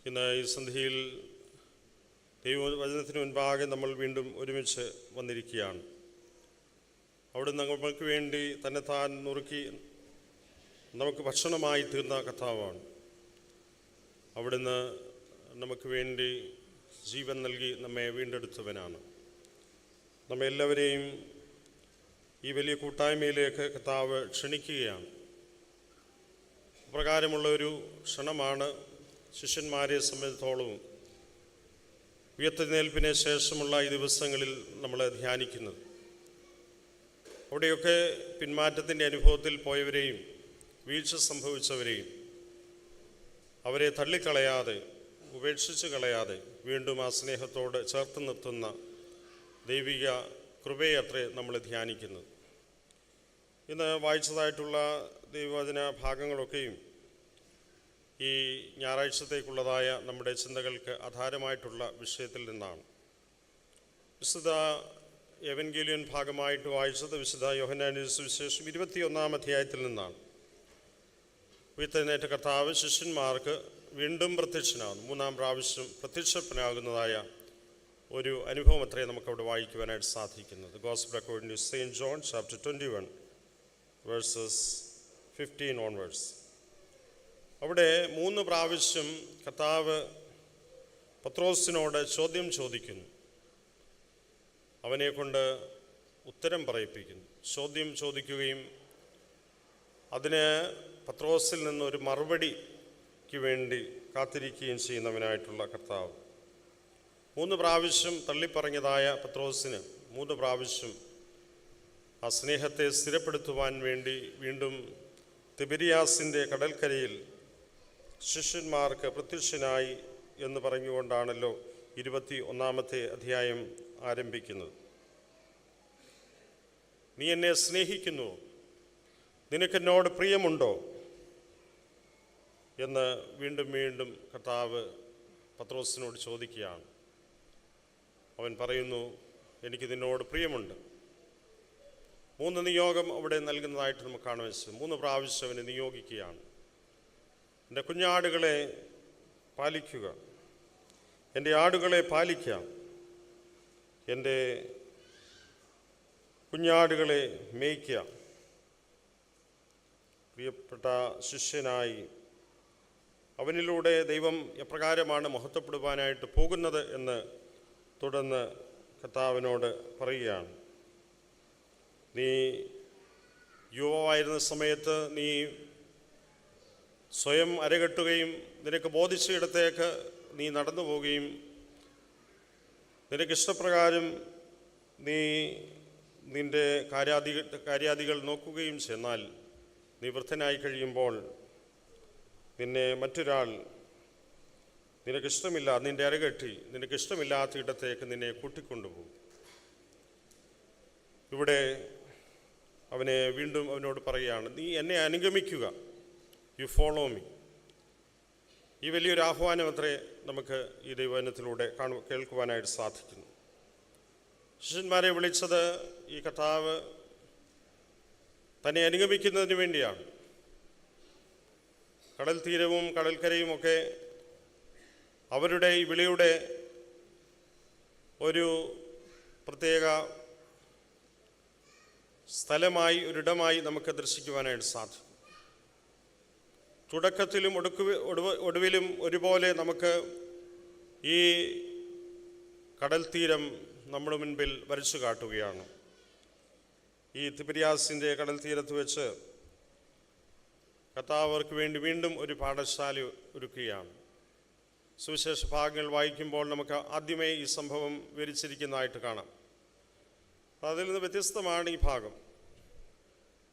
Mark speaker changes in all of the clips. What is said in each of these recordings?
Speaker 1: ഇന്ന് ഈ സന്ധ്യയിൽ ദൈവവചനത്തിന് മുൻപാകെ നമ്മൾ വീണ്ടും ഒരുമിച്ച് വന്നിരിക്കുകയാണ്. അവിടുന്ന് നമ്മൾക്ക് വേണ്ടി തന്നെത്താൻ നുറുക്കി നമുക്ക് ഭക്ഷണമായി തീർന്ന കർത്താവാണ്. അവിടുന്ന് നമുക്ക് വേണ്ടി ജീവൻ നൽകി നമ്മെ വീണ്ടെടുത്തവനാണ്. നമ്മെല്ലാവരെയും ഈ വലിയ കൂട്ടായ്മയിലേക്ക് കർത്താവ് ക്ഷണിക്കുകയാണ്. അപ്രകാരമുള്ള ഒരു ക്ഷണമാണ് ശിഷ്യന്മാരെ സംബന്ധിച്ചിടത്തോളവും ഉയർത്തെഴുന്നേൽപ്പിന് ശേഷമുള്ള ഈ ദിവസങ്ങളിൽ നമ്മൾ ധ്യാനിക്കുന്നത്. അവിടെയൊക്കെ പിന്മാറ്റത്തിൻ്റെ അനുഭവത്തിൽ പോയവരെയും വീഴ്ച സംഭവിച്ചവരെയും അവരെ തള്ളിക്കളയാതെ, ഉപേക്ഷിച്ച് കളയാതെ വീണ്ടും ആ സ്നേഹത്തോട് ചേർത്ത് നിർത്തുന്ന ദൈവിക കൃപയത്രേ നമ്മൾ ധ്യാനിക്കുന്നത്. ഇന്ന് വായിച്ചതായിട്ടുള്ള ദൈവവചന ഭാഗങ്ങളൊക്കെയും ഈ ഞായറാഴ്ചത്തേക്കുള്ളതായ നമ്മുടെ ചിന്തകൾക്ക് ആധാരമായിട്ടുള്ള വിഷയത്തിൽ നിന്നാണ്. വിശുദ്ധ എവൻഗേലിയൻ ഭാഗമായിട്ട് വായിച്ചത് വിശുദ്ധ യോഹന്നാന്റെ സുവിശേഷം 21-ാം അധ്യായത്തിൽ നിന്നാണ്. ഉയർത്തെഴുന്നേറ്റ കർത്താവ് ശിഷ്യന്മാർക്ക് വീണ്ടും പ്രത്യക്ഷനാകുന്നു, 3-ാം പ്രാവശ്യം പ്രത്യക്ഷനാകുന്നതായ ഒരു അനുഭവം അത്രേ നമുക്കവിടെ വായിക്കുവാനായിട്ട് സാധിക്കുന്നത്. Gospel according to saint John chapter 21 verses 15 onwards. അവിടെ 3 പ്രാവശ്യം കർത്താവ് പത്രോസിനോട് ചോദ്യം ചോദിക്കുന്നു. അവനെ കൊണ്ട് ഉത്തരം പറയിപ്പിക്കുന്നു. ചോദ്യം ചോദിക്കുകയും അതിന് പത്രോസിൽ നിന്നൊരു മറുപടിക്ക് വേണ്ടി കാത്തിരിക്കുകയും ചെയ്യുന്നവനായിട്ടുള്ള കർത്താവ്. 3 പ്രാവശ്യം തള്ളിപ്പറഞ്ഞതായ പത്രോസിന് 3 പ്രാവശ്യം ആ സ്നേഹത്തെ സ്ഥിരപ്പെടുത്തുവാൻ വേണ്ടി വീണ്ടും തിബിരിയാസിൻ്റെ കടൽക്കരയിൽ ശിഷ്യന്മാർക്ക് പ്രത്യക്ഷനായി എന്ന് പറഞ്ഞുകൊണ്ടാണല്ലോ 21-ാമത്തെ അധ്യായം ആരംഭിക്കുന്നത്. നീ എന്നെ സ്നേഹിക്കുന്നു, നിനക്കെന്നോട് പ്രിയമുണ്ടോ എന്ന് വീണ്ടും വീണ്ടും കർത്താവ് പത്രോസിനോട് ചോദിക്കുകയാണ്. അവൻ പറയുന്നു, എനിക്ക് നിന്നോട് പ്രിയമുണ്ട്. 3 നിയോഗം അവിടെ നൽകുന്നതായിട്ട് നമുക്ക് കാണാൻ വെച്ചു. 3 പ്രാവശ്യം അവനെ നിയോഗിക്കുകയാണ്. എൻ്റെ കുഞ്ഞാടുകളെ പാലിക്കുക, എൻ്റെ ആടുകളെ പാലിക്കാം, എൻ്റെ കുഞ്ഞാടുകളെ മേയ്ക്കുക. പ്രിയപ്പെട്ട ശിഷ്യനായി അവനിലൂടെ ദൈവം എപ്രകാരമാണ് മഹത്വപ്പെടുവാനായിട്ട് പോകുന്നത് എന്ന് തുടർന്ന് കർത്താവിനോട് പറയുകയാണ്. നീ യുവാവായിരുന്ന സമയത്ത് നീ സ്വയം അരകെട്ടുകയും നിനക്ക് ബോധിച്ചയിടത്തേക്ക് നീ നടന്നു പോവുകയും നിനക്കിഷ്ടപ്രകാരം നീ നിൻ്റെ കാര്യാദികൾ നോക്കുകയും ചെന്നാൽ നീ വൃദ്ധനായി കഴിയുമ്പോൾ നിന്നെ മറ്റൊരാൾ നിനക്കിഷ്ടമില്ല, നിൻ്റെ അരകെട്ടി നിനക്കിഷ്ടമില്ലാത്ത ഇടത്തേക്ക് നിന്നെ കൂട്ടിക്കൊണ്ടുപോകും. ഇവിടെ അവനെ വീണ്ടും അവനോട് പറയുകയാണ്, നീ എന്നെ അനുഗമിക്കുക, യു ഫോളോ മീ. ഈ വലിയൊരു ആഹ്വാനം അത്രേ നമുക്ക് ഈ ദൈവവചനത്തിലൂടെ കേൾക്കുവാനായിട്ട് സാധിക്കുന്നു. ശിഷ്യന്മാരെ വിളിച്ചത് ഈ കർത്താവ് തന്നെ അനുഗമിക്കുന്നതിന് വേണ്ടിയാണ്. കടൽ തീരവും കടൽക്കരയുമൊക്കെ അവരുടെ ഈ വിളിയുടെ ഒരു പ്രത്യേക സ്ഥലമായി, ഒരിടമായി നമുക്ക് ദർശിക്കുവാനായിട്ട് സാധിക്കും. തുടക്കത്തിലും ഒടുവിലും ഒരുപോലെ നമുക്ക് ഈ കടൽ തീരം നമ്മുടെ മുൻപിൽ വരച്ചു കാട്ടുകയാണ്. ഈ തിബിരിയാസിൻ്റെ കടൽ തീരത്ത് വെച്ച് കർത്താവ് അവർക്ക് വേണ്ടി വീണ്ടും ഒരു പാഠശാല ഒരുക്കുകയാണ്. സുവിശേഷ ഭാഗങ്ങൾ വായിക്കുമ്പോൾ നമുക്ക് ആദ്യമേ ഈ സംഭവം വിവരിച്ചിരിക്കുന്നതായിട്ട് കാണാം. അതിൽ നിന്ന് വ്യത്യസ്തമാണ് ഈ ഭാഗം.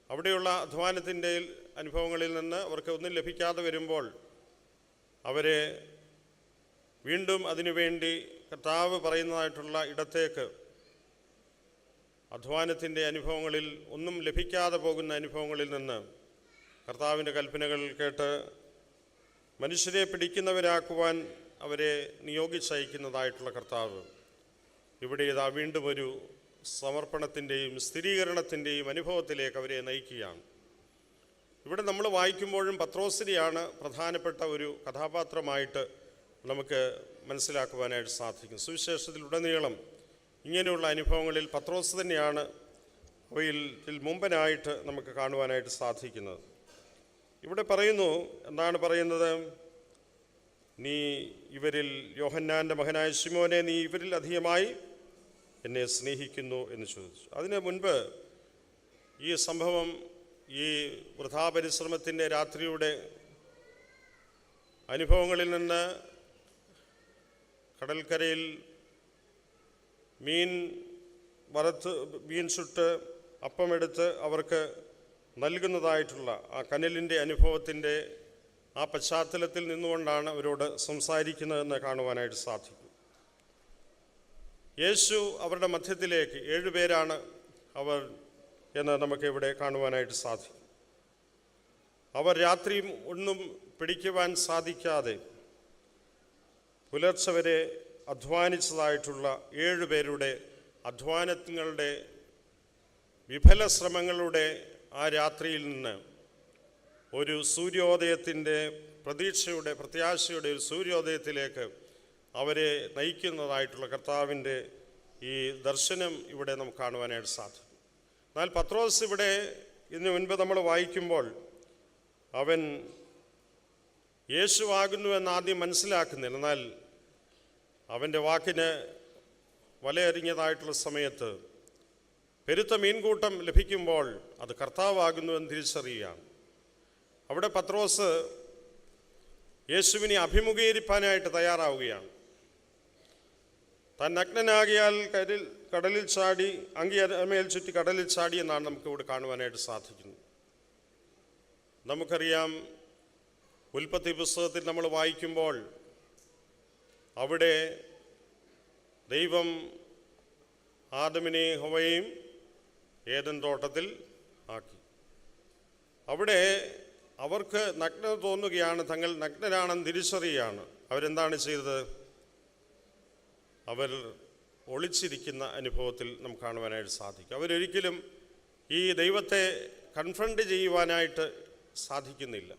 Speaker 1: അവിടെയുള്ള അധ്വാനത്തിൻ്റെ അനുഭവങ്ങളിൽ നിന്ന് അവർക്ക് ഒന്നും ലഭിക്കാതെ വരുമ്പോൾ അവരെ വീണ്ടും അതിനുവേണ്ടി കർത്താവ് പറയുന്നതായിട്ടുള്ള ഇടത്തേക്ക്, അധ്വാനത്തിൻ്റെ അനുഭവങ്ങളിൽ ഒന്നും ലഭിക്കാതെ പോകുന്ന അനുഭവങ്ങളിൽ നിന്ന് കർത്താവിൻ്റെ കൽപ്പനകൾ കേട്ട് മനുഷ്യരെ പിടിക്കുന്നവരാക്കുവാൻ അവരെ നിയോഗിച്ചയക്കുന്നതായിട്ടുള്ള കർത്താവ് ഇവിടെ ഇതാ വീണ്ടും ഒരു സമർപ്പണത്തിൻ്റെയും സ്ഥിരീകരണത്തിൻ്റെയും അനുഭവത്തിലേക്ക് അവരെ നയിക്കുകയാണ്. ഇവിടെ നമ്മൾ വായിക്കുമ്പോഴും പത്രോസിനെയാണ് പ്രധാനപ്പെട്ട ഒരു കഥാപാത്രമായിട്ട് നമുക്ക് മനസ്സിലാക്കുവാനായിട്ട് സാധിക്കും. സുവിശേഷത്തിലുടനീളം ഇങ്ങനെയുള്ള അനുഭവങ്ങളിൽ പത്രോസ് തന്നെയാണ് അവയിൽ മുമ്പനായിട്ട് നമുക്ക് കാണുവാനായിട്ട് സാധിക്കുന്നത്. ഇവിടെ പറയുന്നു, എന്താണ് പറയുന്നത്? നീ ഇവരിൽ, യോഹന്നാൻ്റെ മകനായ ശിമോനെ, നീ ഇവരിൽ അധികമായി എന്നെ സ്നേഹിക്കുന്നു എന്ന് ചോദിച്ചു. അതിന് മുൻപ് ഈ സംഭവം, ഈ വൃഥാപരിശ്രമത്തിൻ്റെ രാത്രിയുടെ അനുഭവങ്ങളിൽ നിന്ന് കടൽക്കരയിൽ മീൻ ചുട്ട് അപ്പമെടുത്ത് അവർക്ക് നൽകുന്നതായിട്ടുള്ള ആ കനലിൻ്റെ അനുഭവത്തിൻ്റെ ആ പശ്ചാത്തലത്തിൽ നിന്നുകൊണ്ടാണ് അവരോട് സംസാരിക്കുന്നതെന്ന് കാണുവാനായിട്ട് സാധിക്കും. യേശു അവരുടെ മധ്യത്തിലേക്ക്, 7 പേരാണ് അവർ എന്ന് നമുക്ക് ഇവിടെ കാണുവാനായിട്ട് സാധിക്കും. അവർ രാത്രി ഒന്നും പിടിക്കുവാൻ സാധിക്കാതെ പുലർച്ചെ വരെ അധ്വാനിച്ചതായിട്ടുള്ള 7 പേരുടെ അധ്വാനങ്ങളുടെ വിഫല ശ്രമങ്ങളുടെ ആ രാത്രിയിൽ നിന്ന് ഒരു സൂര്യോദയത്തിൻ്റെ പ്രത്യാശയുടെ ഒരു സൂര്യോദയത്തിലേക്ക് അവരെ നയിക്കുന്നതായിട്ടുള്ള കർത്താവിൻ്റെ ഈ ദർശനം ഇവിടെ നമുക്ക് കാണുവാനായിട്ട് സാധിക്കും. എന്നാൽ പത്രോസ് ഇവിടെ ഇതിനു മുൻപ് നമ്മൾ വായിക്കുമ്പോൾ അവൻ യേശുവാകുന്നു എന്നാദ്യം മനസ്സിലാക്കുന്നില്ല. എന്നാൽ അവൻ്റെ വാക്കിന് വലയെറിഞ്ഞതായിട്ടുള്ള സമയത്ത് പെരുത്ത മീൻകൂട്ടം ലഭിക്കുമ്പോൾ അത് കർത്താവാകുന്നു എന്ന് തിരിച്ചറിയുകയാണ്. അവിടെ പത്രോസ് യേശുവിനെ അഭിമുഖീകരിക്കാനായിട്ട് തയ്യാറാവുകയാണ്. താൻ നഗ്നനാകിയാൽ കടലിൽ ചാടി, അങ്കിയമേൽ ചുറ്റി കടലിൽ ചാടി എന്നാണ് നമുക്കിവിടെ കാണുവാനായിട്ട് സാധിക്കുന്നത്. നമുക്കറിയാം, ഉൽപ്പത്തി പുസ്തകത്തിൽ നമ്മൾ വായിക്കുമ്പോൾ അവിടെ ദൈവം ആദമിനെയും ഹവ്വയെയും ഏദൻ തോട്ടത്തിൽ ആക്കി. അവിടെ അവർക്ക് നഗ്നത തോന്നുകയാണ്, തങ്ങൾ നഗ്നരാണെന്ന് തിരിച്ചറിയുകയാണ്. അവരെന്താണ് ചെയ്തത്? അവർ ഒളിച്ചിരിക്കുന്ന അനുഭവത്തിൽ നമുക്ക് കാണുവാനായിട്ട് സാധിക്കും. അവരൊരിക്കലും ഈ ദൈവത്തെ കൺഫ്രണ്ട് ചെയ്യുവാനായിട്ട് സാധിക്കുന്നില്ല.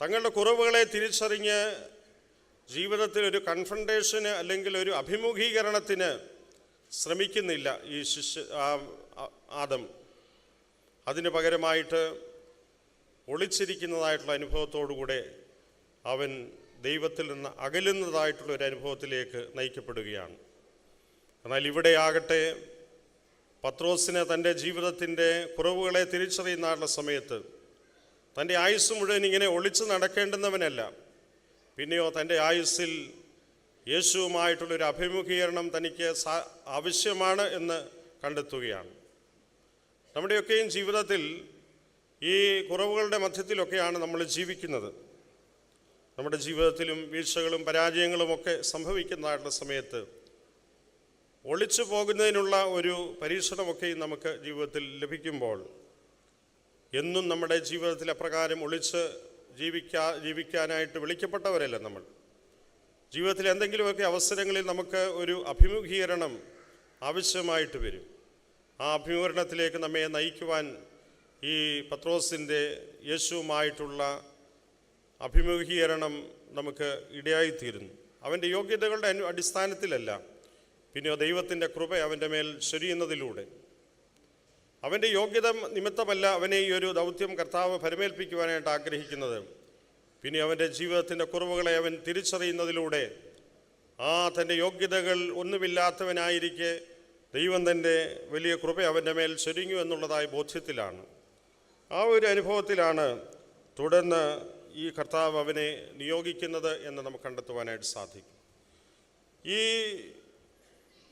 Speaker 1: തങ്ങളുടെ കുറവുകളെ തിരിച്ചറിഞ്ഞ് ജീവിതത്തിൽ ഒരു കൺഫ്രണ്ടേഷന് അല്ലെങ്കിൽ ഒരു അഭിമുഖീകരണത്തിന് ശ്രമിക്കുന്നില്ല ഈ ആദം. അതിന് പകരമായിട്ട് ഒളിച്ചിരിക്കുന്നതായിട്ടുള്ള അനുഭവത്തോടുകൂടെ അവൻ ദൈവത്തിൽ നിന്ന് അകലുന്നതായിട്ടുള്ള ഒരു അനുഭവത്തിലേക്ക് നയിക്കപ്പെടുകയാണ്. എന്നാൽ ഇവിടെ ആകട്ടെ, പത്രോസിന് തൻ്റെ ജീവിതത്തിൻ്റെ കുറവുകളെ തിരിച്ചറിയുന്ന സമയത്ത് തൻ്റെ ആയുസ് മുഴുവൻ ഇങ്ങനെ ഒളിച്ചു നടക്കേണ്ടുന്നവനല്ല, പിന്നെയോ തൻ്റെ ആയുസ്സിൽ യേശുവുമായിട്ടുള്ളൊരു അഭിമുഖീകരണം തനിക്ക് ആവശ്യമാണ് എന്ന് കണ്ടെത്തുകയാണ്. നമ്മുടെയൊക്കെയും ജീവിതത്തിൽ ഈ കുറവുകളുടെ മധ്യത്തിലൊക്കെയാണ് നമ്മൾ ജീവിക്കുന്നത്. നമ്മുടെ ജീവിതത്തിലും വീഴ്ചകളും പരാജയങ്ങളുമൊക്കെ സംഭവിക്കുന്നതായിട്ടുള്ള സമയത്ത് ഒളിച്ചു പോകുന്നതിനുള്ള ഒരു പരീക്ഷണമൊക്കെയും നമുക്ക് ജീവിതത്തിൽ ലഭിക്കുമ്പോൾ, എന്നും നമ്മുടെ ജീവിതത്തിൽ അപ്രകാരം ഒളിച്ച് ജീവിക്കാനായിട്ട് വിളിക്കപ്പെട്ടവരല്ല നമ്മൾ. ജീവിതത്തിൽ എന്തെങ്കിലുമൊക്കെ അവസരങ്ങളിൽ നമുക്ക് ഒരു അഭിമുഖീകരണം ആവശ്യമായിട്ട് വരും. ആ അഭിമുഖീകരണത്തിലേക്ക് നമ്മെ നയിക്കുവാൻ ഈ പത്രോസിൻ്റെ യേശുവുമായിട്ടുള്ള അഭിമുഖീകരണം നമുക്ക് ഇടയായിത്തീരുന്നു. അവൻ്റെ യോഗ്യതകളുടെ അടിസ്ഥാനത്തിലല്ല, പിന്നെയോ ദൈവത്തിൻ്റെ കൃപ അവൻ്റെ മേൽ ചൊരിയുന്നതിലൂടെ. അവൻ്റെ യോഗ്യത നിമിത്തമല്ല അവനെ ഈ ഒരു ദൗത്യം കർത്താവ് ഫലമേൽപ്പിക്കുവാനായിട്ട് ആഗ്രഹിക്കുന്നത്. പിന്നെ അവൻ്റെ ജീവിതത്തിൻ്റെ കുറവുകളെ അവൻ തിരിച്ചറിയുന്നതിലൂടെ തൻ്റെ യോഗ്യതകൾ ഒന്നുമില്ലാത്തവനായിരിക്കെ ദൈവം തൻ്റെ വലിയ കൃപ അവൻ്റെ മേൽ ചൊരിഞ്ഞു എന്നുള്ളതായ ബോധ്യത്തിലാണ്. ആ ഒരു അനുഭവത്തിലാണ് തുടർന്ന് ഈ കർത്താവ് അവനെ നിയോഗിക്കുന്നത് എന്ന് നമുക്ക് കണ്ടെത്തുവാനായിട്ട് സാധിക്കും. ഈ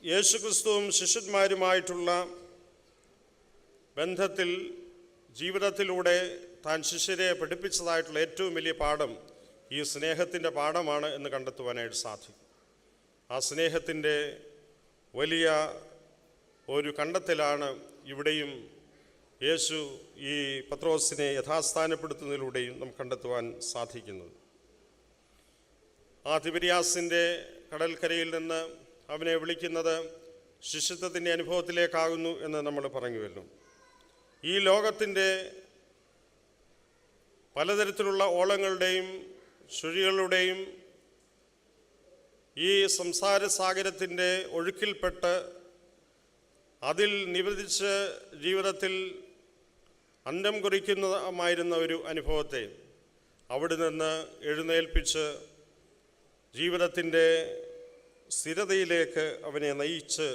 Speaker 1: യേശുക്രിസ്തുവും ശിഷ്യന്മാരുമായിട്ടുള്ള ബന്ധത്തിൽ ജീവിതത്തിലൂടെ താൻ ശിഷ്യരെ പഠിപ്പിച്ചതായിട്ടുള്ള ഏറ്റവും വലിയ പാഠം ഈ സ്നേഹത്തിൻ്റെ പാഠമാണ് എന്ന് കണ്ടെത്തുവാനായിട്ട് സാധിക്കും. ആ സ്നേഹത്തിൻ്റെ വലിയ ഒരു കണ്ടെത്തലാണ് ഇവിടെയും യേശു ഈ പത്രോസിനെ യഥാസ്ഥാനപ്പെടുത്തുന്നതിലൂടെയും നമുക്ക് കണ്ടെത്തുവാൻ സാധിക്കുന്നത്. ആ തിബരിയാസിൻ്റെ കടൽക്കരയിൽ നിന്ന് അവനെ വിളിക്കുന്നത് ശിഷ്യത്വത്തിൻ്റെ അനുഭവത്തിലേക്കാകുന്നു എന്ന് നമ്മൾ പറഞ്ഞുവല്ലോ. ഈ ലോകത്തിൻ്റെ പലതരത്തിലുള്ള ഓളങ്ങളുടെയും ചുഴികളുടെയും ഈ സംസാര സാഗരത്തിൻ്റെ ഒഴുക്കിൽപ്പെട്ട് അതിൽ നിവൃത്തിച്ച് ജീവിതത്തിൽ അന്നം കുറിക്കുന്നതായിരുന്ന ഒരു അനുഭവത്തെ അവിടെ നിന്ന് എഴുന്നേൽപ്പിച്ച് ജീവിതത്തിൻ്റെ സ്ഥിരതയിലേക്ക് അവനെ നയിച്ച്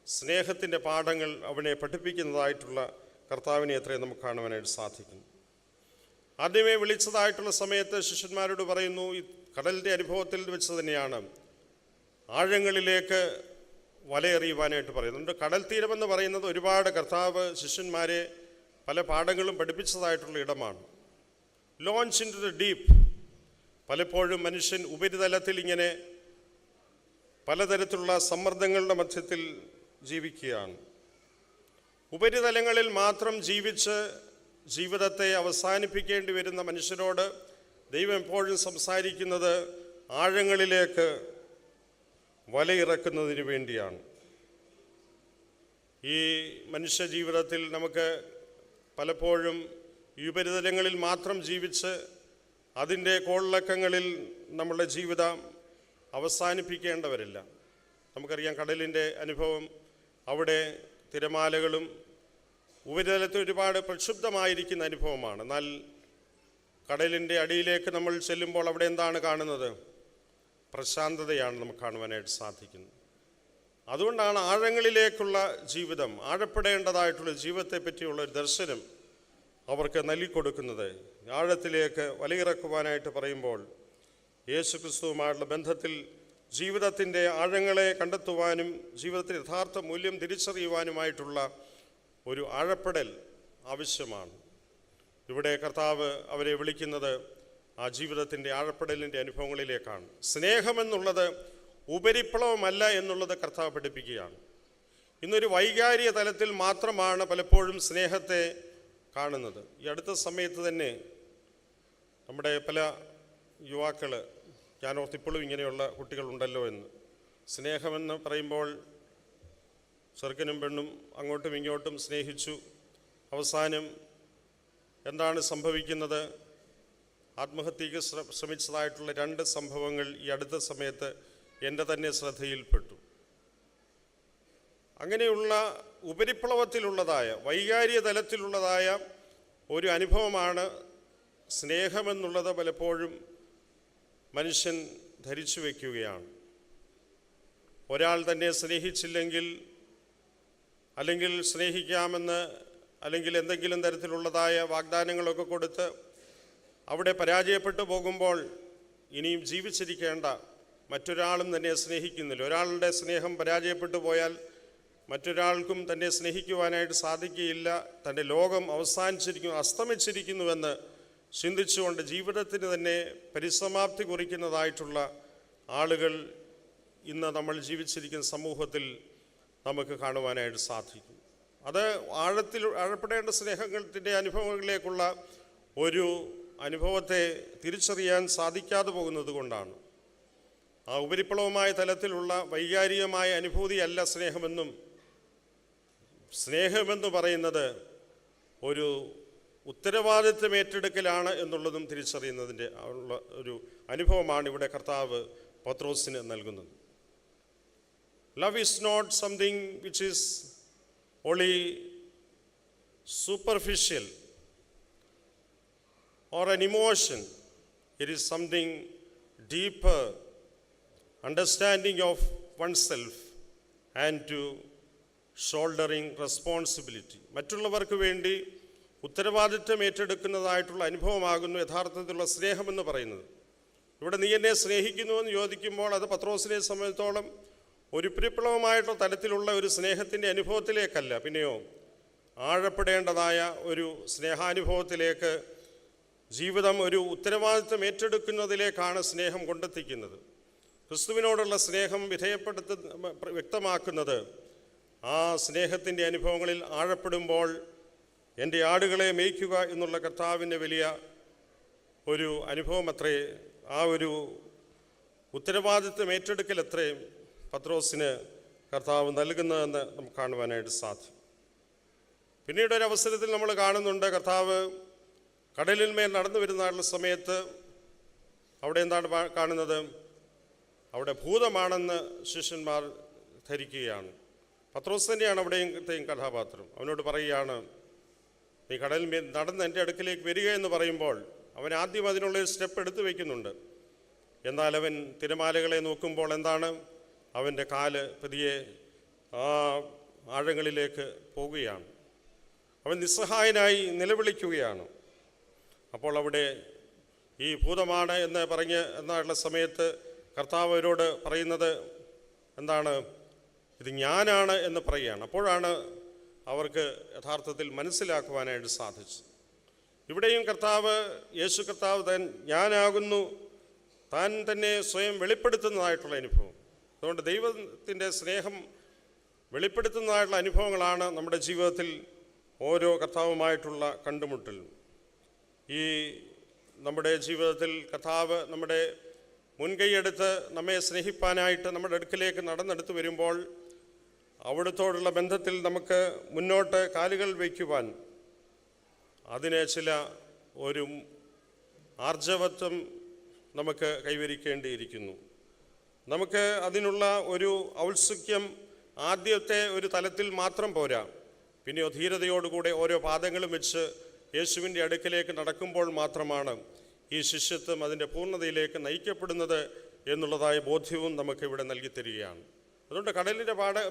Speaker 1: സ്നേഹത്തിൻ്റെ പാഠങ്ങൾ അവനെ പഠിപ്പിക്കുന്നതായിട്ടുള്ള കർത്താവിനെ എത്രയും നമുക്ക് കാണുവാനായിട്ട് സാധിക്കും. ആദ്യമേ വിളിച്ചതായിട്ടുള്ള സമയത്ത് ശിഷ്യന്മാരോട് പറയുന്നു, ഈ കടലിൻ്റെ അനുഭവത്തിൽ വെച്ച് തന്നെയാണ് ആഴങ്ങളിലേക്ക് വലയെറിയുവാനായിട്ട് പറയുന്നുണ്ട്. കടൽ തീരമെന്ന് പറയുന്നത് ഒരുപാട് കർത്താവ് ശിഷ്യന്മാരെ പല പാഠങ്ങളും പഠിപ്പിച്ചതായിട്ടുള്ള ഇടമാണ്. Launch into the deep. പലപ്പോഴും മനുഷ്യൻ ഉപരിതലത്തിൽ ഇങ്ങനെ പലതരത്തിലുള്ള സമ്മർദ്ദങ്ങളുടെ മധ്യത്തിൽ ജീവിക്കുകയാണ്. ഉപരിതലങ്ങളിൽ മാത്രം ജീവിച്ച് ജീവിതത്തെ അവസാനിപ്പിക്കേണ്ടി വരുന്ന മനുഷ്യരോട് ദൈവം എപ്പോഴും സംസാരിക്കുന്നത് ആഴങ്ങളിലേക്ക് വലയിറക്കുന്നതിന് വേണ്ടിയാണ്. ഈ മനുഷ്യ ജീവിതത്തിൽ നമുക്ക് പലപ്പോഴും ഉപരിതലങ്ങളിൽ മാത്രം ജീവിച്ച് അതിൻ്റെ കോളിളക്കങ്ങളിൽ നമ്മളുടെ ജീവിതം അവസാനിപ്പിക്കേണ്ടവരില്ല. നമുക്കറിയാം കടലിൻ്റെ അനുഭവം. അവിടെ തിരമാലകളും ഉപരിതലത്തിൽ ഒരുപാട് പ്രക്ഷുബ്ധമായിരിക്കുന്ന അനുഭവമാണ്. എന്നാൽ കടലിൻ്റെ അടിയിലേക്ക് നമ്മൾ ചെല്ലുമ്പോൾ അവിടെ എന്താണ് കാണുന്നത്? പ്രശാന്തതയാണ് നമുക്ക് കാണുവാനായിട്ട് സാധിക്കുന്നത്. അതുകൊണ്ടാണ് ആഴങ്ങളിലേക്കുള്ള ജീവിതം, ആഴപ്പെടേണ്ടതായിട്ടുള്ള ജീവിതത്തെ പറ്റിയുള്ള ഒരു ദർശനം അവർക്ക് നൽകിക്കൊടുക്കുന്നത്. ആഴത്തിലേക്ക് വലയിറക്കുവാനായിട്ട് പറയുമ്പോൾ യേശു ക്രിസ്തുവുമായുള്ള ബന്ധത്തിൽ ജീവിതത്തിൻ്റെ ആഴങ്ങളെ കണ്ടെത്തുവാനും ജീവിതത്തിൽ യഥാർത്ഥ മൂല്യം തിരിച്ചറിയുവാനുമായിട്ടുള്ള ഒരു ആഴപ്പെടൽ ആവശ്യമാണ്. ഇവിടെ കർത്താവ് അവരെ വിളിക്കുന്നത് ആ ജീവിതത്തിൻ്റെ ആഴപ്പെടലിൻ്റെ അനുഭവങ്ങളിലേക്കാണ്. സ്നേഹമെന്നുള്ളത് ഉപരിപ്ലവമല്ല എന്നുള്ളത് കർത്താവ് പഠിപ്പിക്കുകയാണ്. ഇന്നൊരു വൈകാരിക തലത്തിൽ മാത്രമാണ് പലപ്പോഴും സ്നേഹത്തെ കാണുന്നത്. ഈ അടുത്ത സമയത്ത് തന്നെ നമ്മുടെ പല യുവാക്കൾ, ഞാനോർത്ത് ഇപ്പോഴും ഇങ്ങനെയുള്ള കുട്ടികളുണ്ടല്ലോ എന്ന്, സ്നേഹമെന്ന് പറയുമ്പോൾ ചെറുക്കനും പെണ്ണും അങ്ങോട്ടും ഇങ്ങോട്ടും സ്നേഹിച്ചു, അവസാനം എന്താണ് സംഭവിക്കുന്നത്? ആത്മഹത്യക്ക് ശ്രമിച്ചതായിട്ടുള്ള 2 സംഭവങ്ങൾ ഈ അടുത്ത സമയത്ത് എൻ്റെ തന്നെ ശ്രദ്ധയിൽപ്പെട്ടു. അങ്ങനെയുള്ള ഉപരിപ്ലവത്തിലുള്ളതായ വൈകാരിക തലത്തിലുള്ളതായ ഒരു അനുഭവമാണ് സ്നേഹമെന്നുള്ളത്. പലപ്പോഴും മനുഷ്യൻ ധരിച്ചു വയ്ക്കുകയാണ്. ഒരാൾ തന്നെ സ്നേഹിച്ചില്ലെങ്കിൽ, അല്ലെങ്കിൽ സ്നേഹിക്കാമെന്ന്, അല്ലെങ്കിൽ എന്തെങ്കിലും തരത്തിലുള്ളതായ വാഗ്ദാനങ്ങളൊക്കെ കൊടുത്ത് അവിടെ പരാജയപ്പെട്ടു പോകുമ്പോൾ ഇനിയും ജീവിച്ചിരിക്കേണ്ട മറ്റൊരാളും തന്നെ സ്നേഹിക്കുന്നില്ല. ഒരാളുടെ സ്നേഹം പരാജയപ്പെട്ടു പോയാൽ മറ്റൊരാൾക്കും തന്നെ സ്നേഹിക്കുവാനായിട്ട് സാധിക്കുകയില്ല. തൻ്റെ ലോകം അവസാനിച്ചിരിക്കുന്നു, അസ്തമിച്ചിരിക്കുന്നുവെന്ന് ചിന്തിച്ചുകൊണ്ട് ജീവിതത്തിന് തന്നെ പരിസമാപ്തി കുറിക്കുന്നതായിട്ടുള്ള ആളുകൾ ഇന്ന് നമ്മൾ ജീവിച്ചിരിക്കുന്ന സമൂഹത്തിൽ നമുക്ക് കാണുവാനായിട്ട് സാധിക്കും. അത് ആഴപ്പെടേണ്ട സ്നേഹത്തിൻ്റെ അനുഭവങ്ങളിലേക്കുള്ള ഒരു അനുഭവത്തെ തിരിച്ചറിയാൻ സാധിക്കാതെ പോകുന്നത് കൊണ്ടാണ്. ആ ഉപരിപ്ലവമായ തലത്തിലുള്ള വൈകാരികമായ അനുഭൂതിയല്ല സ്നേഹമെന്നും, സ്നേഹമെന്ന് പറയുന്നത് ഒരു ഉത്തരവാദിത്വം ഏറ്റെടുക്കലാണ് എന്നുള്ളതും തിരിച്ചറിയുന്നതിൻ്റെ ഉള്ള ഒരു അനുഭവമാണ് ഇവിടെ കർത്താവ് പത്രോസിന് നൽകുന്നത്. Love is not something which is only superficial or an emotion. It is something deeper, understanding of oneself and to shouldering responsibility. മറ്റുള്ളവർക്ക് വേണ്ടി ഉത്തരവാദിത്വം ഏറ്റെടുക്കുന്നതായിട്ടുള്ള അനുഭവമാകുന്നു യഥാർത്ഥത്തിലുള്ള സ്നേഹമെന്ന് പറയുന്നത്. ഇവിടെ നീ എന്നെ സ്നേഹിക്കുന്നുവെന്ന് ചോദിക്കുമ്പോൾ അത് പത്രോസിനെ സംബന്ധിച്ചോളം ഒരു പരിപ്ലവമായിട്ടുള്ള തലത്തിലുള്ള ഒരു സ്നേഹത്തിൻ്റെ അനുഭവത്തിലേക്കല്ല, പിന്നെയോ ആഴപ്പെടേണ്ടതായ ഒരു സ്നേഹാനുഭവത്തിലേക്ക്, ജീവിതം ഒരു ഉത്തരവാദിത്വം ഏറ്റെടുക്കുന്നതിലേക്കാണ് സ്നേഹം കൊണ്ടെത്തിക്കുന്നത്. ക്രിസ്തുവിനോടുള്ള സ്നേഹം വ്യക്തമാക്കുന്നത് ആ സ്നേഹത്തിൻ്റെ അനുഭവങ്ങളിൽ ആഴപ്പെടുമ്പോൾ എൻ്റെ ആടുകളെ മേയ്ക്കുക എന്നുള്ള കർത്താവിൻ്റെ വലിയ ഒരു അനുഭവം അത്രേ, ആ ഒരു ഉത്തരവാദിത്വം ഏറ്റെടുക്കൽ അത്രയും പത്രോസിന് കർത്താവ് നൽകുന്നതെന്ന് നമുക്ക് കാണുവാനായിട്ട് സാധിക്കും. പിന്നീട് ഒരവസരത്തിൽ നമ്മൾ കാണുന്നുണ്ട്, കർത്താവ് കടലിന്മേൽ നടന്നു വരുന്ന സമയത്ത് അവിടെ എന്താണ് കാണുന്നത്? അവിടെ ഭൂതമാണെന്ന് ശിഷ്യന്മാർ ധരിക്കുകയാണ്. പത്രോസ് തന്നെയാണ് അവിടെയും കഥാപാത്രം. അവനോട് പറയുകയാണ്, നീ കടലിൽ നടന്ന് എൻ്റെ അടുക്കിലേക്ക് വരിക എന്ന് പറയുമ്പോൾ അവൻ ആദ്യം അതിനുള്ളൊരു സ്റ്റെപ്പ് എടുത്തു വയ്ക്കുന്നുണ്ട്. എന്നാൽ അവൻ തിരമാലകളെ നോക്കുമ്പോൾ എന്താണ്, അവൻ്റെ കാല് പതിയെ ആ ആഴങ്ങളിലേക്ക് പോവുകയാണ്. അവൻ നിസ്സഹായനായി നിലവിളിക്കുകയാണ്. അപ്പോൾ അവിടെ ഈ ഭൂതമാണ് എന്ന് എന്നുള്ള സമയത്ത് കർത്താവ് അവരോട് പറയുന്നത് എന്താണ്, ഇത് ഞാനാണ് എന്ന് പറയുകയാണ്. അപ്പോഴാണ് അവർക്ക് യഥാർത്ഥത്തിൽ മനസ്സിലാക്കുവാനായിട്ട് സാധിച്ചത്. ഇവിടെയും യേശു കർത്താവ് ഞാനാകുന്നു താൻ തന്നെ സ്വയം വെളിപ്പെടുത്തുന്നതായിട്ടുള്ള അനുഭവം. അതുകൊണ്ട് ദൈവത്തിൻ്റെ സ്നേഹം വെളിപ്പെടുത്തുന്നതായിട്ടുള്ള അനുഭവങ്ങളാണ് നമ്മുടെ ജീവിതത്തിൽ ഓരോ കർത്താവുമായിട്ടുള്ള കണ്ടുമുട്ടൽ. ഈ നമ്മുടെ ജീവിതത്തിൽ കർത്താവ് നമ്മുടെ മുൻകൈയെടുത്ത് നമ്മെ സ്നേഹിപ്പാനായിട്ട് നമ്മുടെ അടുക്കിലേക്ക് നടന്നെടുത്ത് വരുമ്പോൾ അവിടുത്തോടുള്ള ബന്ധത്തിൽ നമുക്ക് മുന്നോട്ട് കാലുകൾ വയ്ക്കുവാൻ അതിന് ചില ഒരു ആർജവത്വം നമുക്ക് കൈവരിക്കേണ്ടിയിരിക്കുന്നു. നമുക്ക് അതിനുള്ള ഒരു ഔത്സുക്യം ആദ്യത്തെ ഒരു തലത്തിൽ മാത്രം പോരാ. പിന്നെയോ ധീരതയോടുകൂടെ ഓരോ പാദങ്ങളും വെച്ച് യേശുവിൻ്റെ അടുക്കിലേക്ക് നടക്കുമ്പോൾ മാത്രമാണ് ഈ ശിഷ്യത്വം അതിൻ്റെ പൂർണ്ണതയിലേക്ക് നയിക്കപ്പെടുന്നത് എന്നുള്ളതായ ബോധ്യവും നമുക്ക് ഇവിടെ നൽകി തരികയാണ്. അതുകൊണ്ട്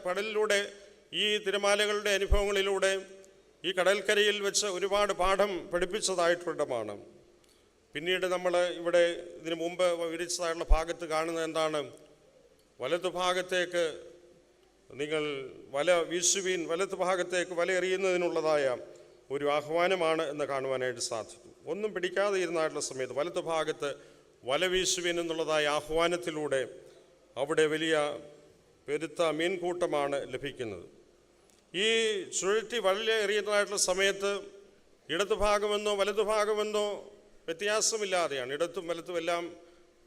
Speaker 1: കടലിലൂടെ ഈ തിരമാലകളുടെ അനുഭവങ്ങളിലൂടെ ഈ കടൽക്കരയിൽ വെച്ച് ഒരുപാട് പാഠം പഠിപ്പിച്ചതായിട്ടിടമാണ്. പിന്നീട് നമ്മൾ ഇവിടെ ഇതിനു മുമ്പ് വിവരിച്ചതായുള്ള ഭാഗത്ത് കാണുന്നത് എന്താണ്, വലതുഭാഗത്തേക്ക് നിങ്ങൾ വല വീശുവീൻ, വലതുഭാഗത്തേക്ക് വല എറിയുന്നതിനുള്ളതായ ഒരു ആഹ്വാനമാണ് എന്ന് കാണുവാനായിട്ട് സാധിക്കും. ഒന്നും പിടിക്കാതെ ഇരുന്നായിട്ടുള്ള സമയത്ത് വലതുഭാഗത്ത് വല വീശുവീൻ എന്നുള്ളതായ ആഹ്വാനത്തിലൂടെ അവിടെ വലിയ പെരുത്ത മീൻകൂട്ടമാണ് ലഭിക്കുന്നത്. ഈ ചുഴറ്റി വല എറിയുന്നതായിട്ടുള്ള സമയത്ത് ഇടതുഭാഗമെന്നോ വലതുഭാഗമെന്നോ വ്യത്യാസമില്ലാതെയാണ്, ഇടത്തും വലത്തും എല്ലാം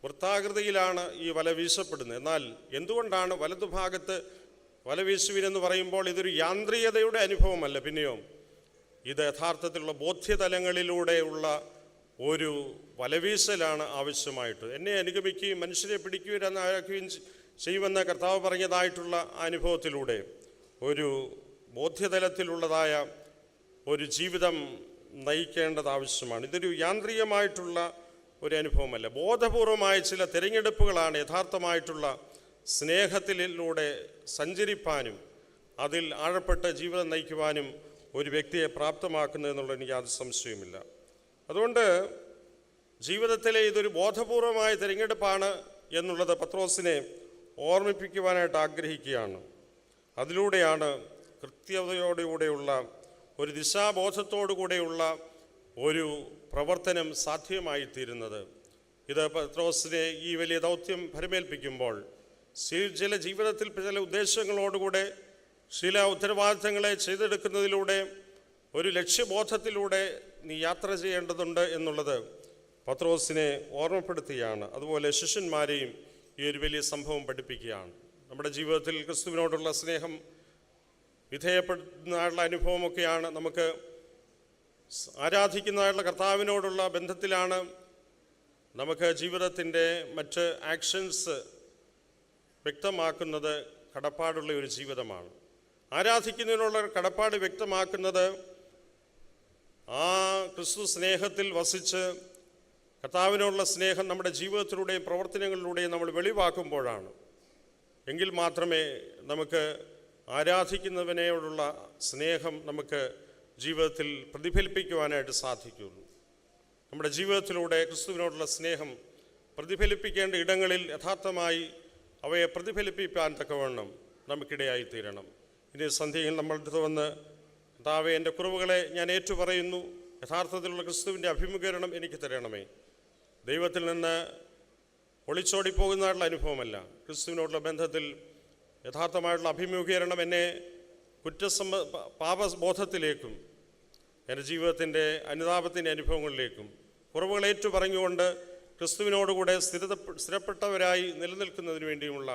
Speaker 1: വൃത്താകൃതിയിലാണ് ഈ വല വീശപ്പെടുന്നത്. എന്നാൽ എന്തുകൊണ്ടാണ് വലതുഭാഗത്ത് വല വീശുവീനെന്ന് പറയുമ്പോൾ ഇതൊരു യാന്ത്രികതയുടെ അനുഭവമല്ല, പിന്നെയോ ഇത് യഥാർത്ഥത്തിലുള്ള ബോധ്യതലങ്ങളിലൂടെയുള്ള ഒരു വലവീശലാണ് ആവശ്യമായിട്ട്. എന്നെ അനുഗമിക്കുകയും മനുഷ്യരെ പിടിക്കുകയും ചെയ്യുമെന്ന് കർത്താവ് പറഞ്ഞതായിട്ടുള്ള അനുഭവത്തിലൂടെ ഒരു ബോധ്യതലത്തിലുള്ളതായ ഒരു ജീവിതം നയിക്കേണ്ടത് ആവശ്യമാണ്. ഇതൊരു യാന്ത്രികമായിട്ടുള്ള ഒരു അനുഭവമല്ല, ബോധപൂർവമായ ചില തിരഞ്ഞെടുപ്പുകളാണ് യഥാർത്ഥമായിട്ടുള്ള സ്നേഹത്തിലൂടെ സഞ്ചരിപ്പാനും അതിൽ ആഴപ്പെട്ട ജീവിതം നയിക്കുവാനും ഒരു വ്യക്തിയെ പ്രാപ്തമാക്കുന്നത് എന്നുള്ളത് എനിക്ക് യാതൊരു സംശയവുമില്ല. അതുകൊണ്ട് ജീവിതത്തിലെ ഇതൊരു ബോധപൂർവമായ തിരഞ്ഞെടുപ്പാണ് എന്നുള്ളത് പത്രോസിനെ ഓർമ്മിപ്പിക്കുവാനായിട്ട് ആഗ്രഹിക്കുകയാണ്. അതിലൂടെയാണ് കൃത്യതയോടുകൂടെയുള്ള ഒരു ദിശാബോധത്തോടുകൂടെയുള്ള ഒരു പ്രവർത്തനം സാധ്യമായിത്തീരുന്നത്. ഇത് പത്രോസിനെ ഈ വലിയ ദൗത്യം ഭരമേൽപ്പിക്കുമ്പോൾ ചില ജീവിതത്തിൽ ചില ഉദ്ദേശങ്ങളോടുകൂടെ ചില ഉത്തരവാദിത്തങ്ങളെ ചെയ്തെടുക്കുന്നതിലൂടെ ഒരു ലക്ഷ്യബോധത്തിലൂടെ നീ യാത്ര ചെയ്യേണ്ടതുണ്ട് എന്നുള്ളത് പത്രോസിനെ ഓർമ്മപ്പെടുത്തുകയാണ്. അതുപോലെ ശിഷ്യന്മാരെയും ഈ ഒരു വലിയ സംഭവം പഠിപ്പിക്കുകയാണ്. നമ്മുടെ ജീവിതത്തിൽ ക്രിസ്തുവിനോടുള്ള സ്നേഹം വിധേയപ്പെടുന്നതായുള്ള അനുഭവമൊക്കെയാണ് നമുക്ക് ആരാധിക്കുന്നതായിട്ടുള്ള കർത്താവിനോടുള്ള ബന്ധത്തിലാണ് നമുക്ക് ജീവിതത്തിൻ്റെ മറ്റ് ആക്ഷൻസ് വ്യക്തമാക്കുന്നത്. കടപ്പാടുള്ള ഒരു ജീവിതമാണ്. ആരാധിക്കുന്നതിനുള്ള കടപ്പാട് വ്യക്തമാക്കുന്നത് ആ ക്രിസ്തു സ്നേഹത്തിൽ വസിച്ച് കർത്താവിനോടുള്ള സ്നേഹം നമ്മുടെ ജീവിതത്തിലൂടെയും പ്രവർത്തനങ്ങളിലൂടെയും നമ്മൾ വെളിവാക്കുമ്പോഴാണ്. എങ്കിൽ മാത്രമേ നമുക്ക് ആരാധിക്കുന്നവനോടുള്ള സ്നേഹം നമുക്ക് ജീവിതത്തിൽ പ്രതിഫലിപ്പിക്കുവാനായിട്ട് സാധിക്കുകയുള്ളൂ. നമ്മുടെ ജീവിതത്തിലൂടെ ക്രിസ്തുവിനോടുള്ള സ്നേഹം പ്രതിഫലിപ്പിക്കേണ്ട ഇടങ്ങളിൽ യഥാർത്ഥമായി അവയെ പ്രതിഫലിപ്പിക്കാൻ തക്കവണ്ണം നമുക്കിടയായിത്തീരണം. ഇനി സന്ധ്യയിൽ നമ്മളുടെ വന്ന് കർത്താവേ, എൻ്റെ കുറവുകളെ ഞാൻ ഏറ്റുപറയുന്നു, യഥാർത്ഥത്തിലുള്ള ക്രിസ്തുവിൻ്റെ അഭിമുഖീകരണം എനിക്ക് തരണമേ. ദൈവത്തിൽ നിന്ന് ഒളിച്ചോടിപ്പോകുന്നതായിട്ടുള്ള അനുഭവമല്ല, ക്രിസ്തുവിനോടുള്ള ബന്ധത്തിൽ യഥാർത്ഥമായിട്ടുള്ള അഭിമുഖീകരണം എന്നെ പാപബോധത്തിലേക്കും എൻ്റെ ജീവിതത്തിൻ്റെ അനുതാപത്തിൻ്റെ അനുഭവങ്ങളിലേക്കും കുറവുകളേറ്റു പറഞ്ഞുകൊണ്ട് ക്രിസ്തുവിനോടുകൂടെ സ്ഥിരപ്പെട്ടവരായി നിലനിൽക്കുന്നതിന് വേണ്ടിയുമുള്ള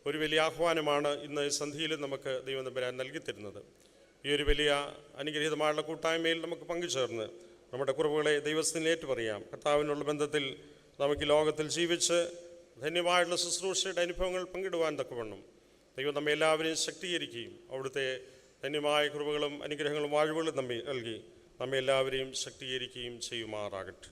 Speaker 1: ഒരു വലിയ ആഹ്വാനമാണ് ഇന്ന് സന്ധ്യയിൽ നമുക്ക് ദൈവം തമ്പുരാൻ നൽകിത്തരുന്നത്. ഈ ഒരു വലിയ അനുഗ്രഹീതമായുള്ള കൂട്ടായ്മയിൽ നമുക്ക് പങ്കുചേർന്ന് നമ്മുടെ കുറവുകളെ ദൈവത്തിന് ഏറ്റുപറയാം. കർത്താവിനുള്ള ബന്ധത്തിൽ നമുക്ക് ലോകത്തിൽ ജീവിച്ച് ധന്യമായിട്ടുള്ള ശുശ്രൂഷയുടെ അനുഭവങ്ങൾ പങ്കിടുവാൻ തക്കവണ്ണം ദൈവം നമ്മെ എല്ലാവരെയും ശക്തീകരിക്കുകയും അവിടുത്തെ ധന്യമായ കൃപകളും അനുഗ്രഹങ്ങളും വാഴ്വുകളും നമ്മെ നൽകി നമ്മെ എല്ലാവരെയും ശക്തീകരിക്കുകയും ചെയ്യുമാറാകട്ടെ.